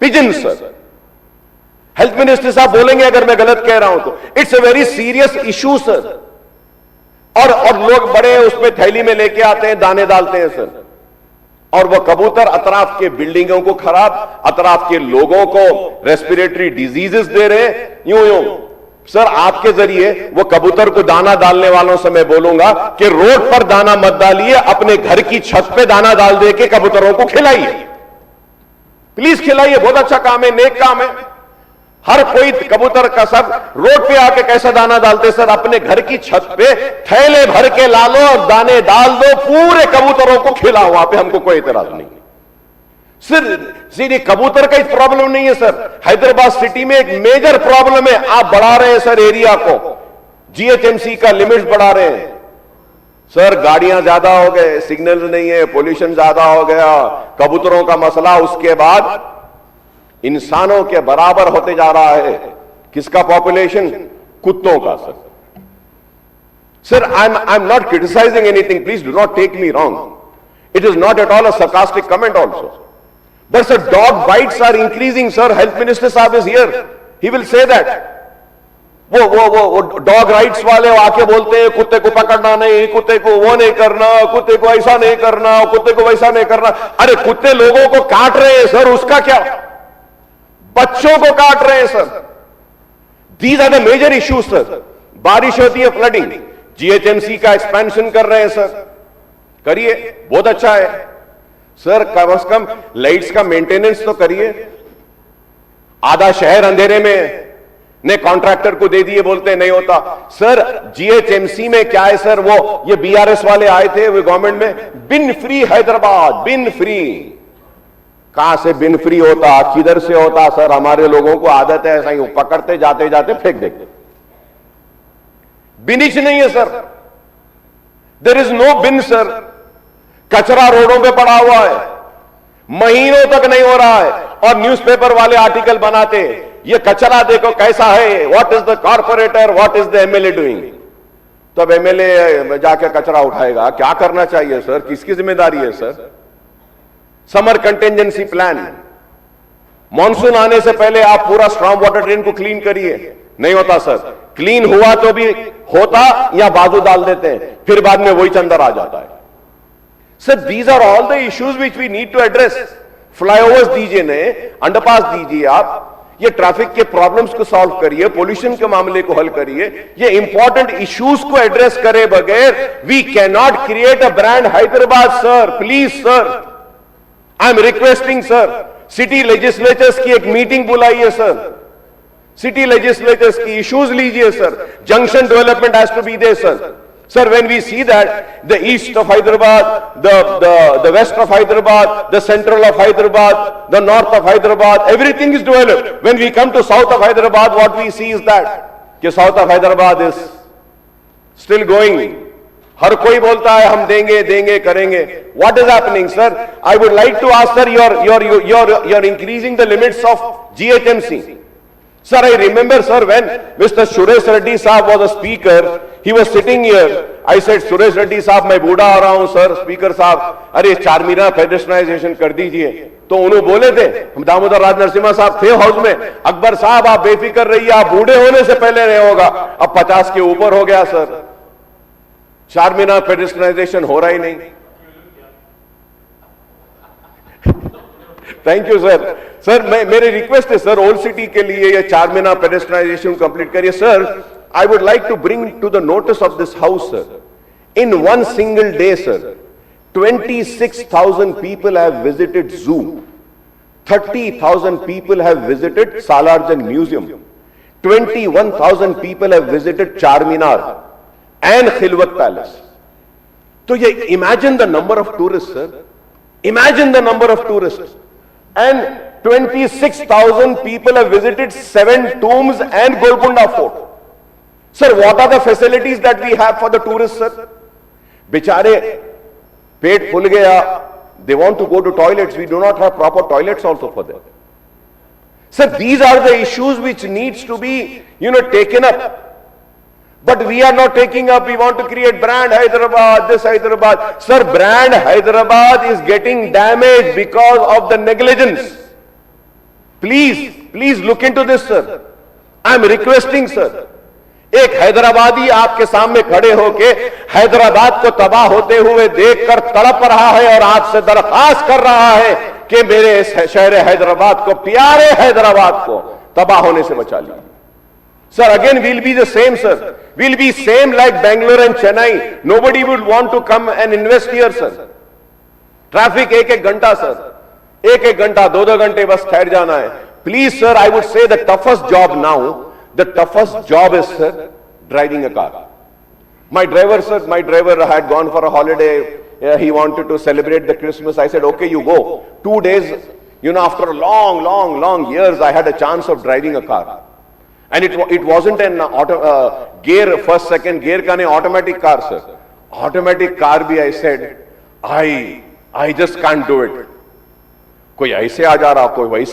Pigeon sir. Health minister साहब बोलेंगे अगर मैं गलत कह रहा हूं तो। It's a very serious issue sir. और लोग बड़े उसमें थैली में लेके आते हैं, दाने डालते हैं सर, और वो कबूतर अतराफ के बिल्डिंगों को खराब, अतराफ के लोगों को रेस्पिरेटरी डिजीजेस दे रहे हैं। यूं सर, आपके जरिए वो कबूतर को दाना डालने वालों से मैं बोलूंगा कि रोड पर दाना मत डालिए, अपने घर की छत पे दाना डाल दे के कबूतरों को खिलाइए, प्लीज खिलाइए। बहुत अच्छा काम है, नेक काम है। हर कोई कबूतर का सब रोड पे आके कैसा दाना डालते सर, अपने घर की छत पे थैले भर के ला लो और दाने डाल दो, पूरे कबूतरों को खिलाओ, वहां पे हमको कोई एतराज नहीं। सिर्फ सीधे कबूतर का ही प्रॉब्लम नहीं है सर, हैदराबाद सिटी में एक मेजर प्रॉब्लम है। आप बढ़ा रहे हैं सर एरिया को, जीएचएमसी का लिमिट बढ़ा रहे हैं सर, गाड़ियां ज्यादा हो गए, सिग्नल नहीं है, पोल्यूशन ज्यादा हो गया, कबूतरों का मसला उसके बाद इंसानों के बराबर होते जा रहा है। किसका पॉपुलेशन? कुत्तों का sir. Sir, I am not criticising anything, please do not take me wrong, it is not at all a sarcastic comment also. But sir, dog bites are increasing, sir. Health Minister साहब is here. He will say that. वो dog rights वाले आके बोलते हैं कुत्ते को पकड़ना नहीं, कुत्ते को वो नहीं करना, कुत्ते को ऐसा नहीं करना, कुत्ते को वैसा नहीं करना। अरे कुत्ते लोगों को काट रहे हैं सर, उसका क्या? बच्चों को काट रहे हैं sir. These are the major issues sir. बारिश होती है, फ्लडिंग, जीएचएमसी का एक्सपेंशन कर रहे हैं सर, करिए, बहुत अच्छा है सर। कम से कम लाइट्स का मेंटेनेंस तो करिए। आधा शहर अंधेरे में ने कॉन्ट्रैक्टर को दे दिए, बोलते नहीं होता सर। जीएचएमसी में क्या है सर, वो ये बीआरएस वाले आए थे वो गवर्नमेंट में, बिन फ्री हैदराबाद, बिन फ्री। कहां से बिन फ्री होता, किधर से होता सर? हमारे लोगों को आदत है ऐसा ही, पकड़ते जाते जाते फेंक देते। बिनिश नहीं है sir, there is no bin sir. कचरा रोडों पे पड़ा हुआ है, महीनों तक नहीं हो रहा है, और न्यूज़पेपर वाले आर्टिकल बनाते, ये कचरा देखो कैसा है, what is the corporator, what is the MLA doing. तब एमएलए जाके कचरा उठाएगा, क्या करना चाहिए सर, किसकी जिम्मेदारी है sir? Summer contingency plan, monsoon आने से पहले आप पूरा स्ट्रॉन्ग वाटर ड्रेन को क्लीन करिए। नहीं होता सर, क्लीन हुआ तो भी होता या बाजू डाल देते हैं, फिर बाद में वही चंदर आ जाता है sir. These are all the issues which we need to address. Flyovers दीजिए, नए अंडरपास दीजिए, आप ये ट्रैफिक के प्रॉब्लम्स को सॉल्व करिए, पोल्यूशन के मामले को हल करिए। ये इंपॉर्टेंट इश्यूज को एड्रेस करे बगैर we can not create a brand Hyderabad sir, please sir, I am requesting sir. City legislators की एक मीटिंग बुलाइए सर, सिटी लेजिस्लेचर्स की इश्यूज लीजिए सर। Junction development has to be there sir. Sir, when we see that the east of Hyderabad, the west of Hyderabad, the central of Hyderabad, the north of Hyderabad, everything is developed. When we come to south of Hyderabad, what we see is that कि south of Hyderabad is still going. हर कोई बोलता है हम देंगे देंगे करेंगे. What is happening, sir? I would like to ask, sir, you're increasing the limits of GHMC. Sir, I remember, sir, when Mr. Suresh Reddy Saab was a speaker, he was sitting here. I said, Suresh Reddy Saab, मैं बूढ़ा आ रहा हूं sir, speaker साहब, अरे चारमीनार पेडेस्ट्रियनाइजेशन कर दीजिए. तो उन्होंने बोले थे, हम दामोदर राज नरसिम्हा साहब थे हाउस में, अकबर साहब आप बेफिक्र रहिए, आप बूढ़े होने से पहले नहीं होगा. अब 50 के ऊपर हो गया सर, चारमीनार पेडेस्ट्रियनाइजेशन हो रहा ही नहीं. Thank you sir. सर मेरी रिक्वेस्ट है सर, ओल्ड सिटी के लिए ये चारमीनार पेडेस्ट्रियनाइजेशन कंप्लीट करिए sir. I would like to bring to the notice of this house, sir, in one single day, sir, 26,000 people have visited zoo, 30,000 people have visited Salarjung Museum, 21,000 people have visited Charminar and Khilwat Palace. So you imagine the number of tourists, sir. Imagine the number of tourists. And 26,000 people have visited 7 tombs and Golconda Fort. Sir, what are the facilities that we have for the tourists, sir? बेचारे पेट फूल गया, they want to go to toilets. We do not have proper toilets also for them. Sir, these are the issues which needs to be, taken up. But we are not taking up. We want to create brand Hyderabad, this Hyderabad. Sir, brand Hyderabad is getting damaged because of the negligence. Please look into this sir, I am requesting sir. एक हैदराबादी आपके सामने खड़े होके हैदराबाद को तबाह होते हुए देखकर तड़प रहा है और आपसे दरखास्त कर रहा है कि मेरे शहर हैदराबाद को, प्यारे हैदराबाद को तबाह होने से बचा लिया। Sir, again we'll be the same, sir. We'll be same like Bangalore and Chennai. Nobody would want to come and invest here, sir. Traffic एक घंटा सर, एक घंटा, 2 घंटे बस ठहर जाना है। Please, sir, I would say the toughest job now, the toughest job is, sir, driving a car. My driver, sir, had gone for a holiday. He wanted to celebrate the Christmas. I said, okay, you go. 2 days, after long years, I had a chance of driving a car. And it wasn't an gear, first, second gear ka nahi, automatic car, sir. Automatic car bhi, I said, I just can't do it. कोई ऐसे आ जा रहा, कोई वैसे